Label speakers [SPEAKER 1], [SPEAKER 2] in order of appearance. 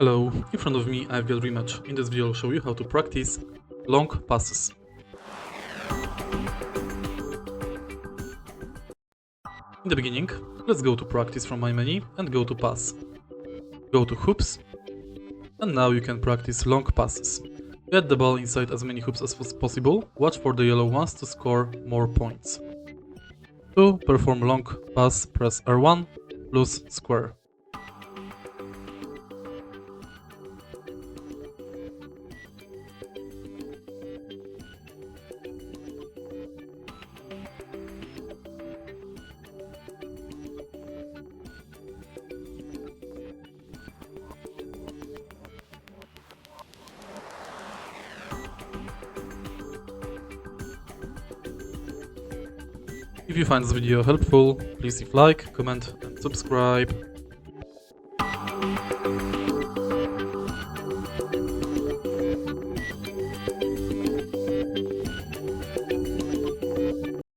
[SPEAKER 1] Hello, in front of me I've got REMATCH. In this video I'll show you how to practice long passes. In the beginning, let's go to practice from my menu and go to pass. Go to hoops, and now you can practice long passes. Get the ball inside as many hoops as possible, watch for the yellow ones to score more points. To perform long pass, press R1 plus square. If you find this video helpful, please leave like, comment and subscribe.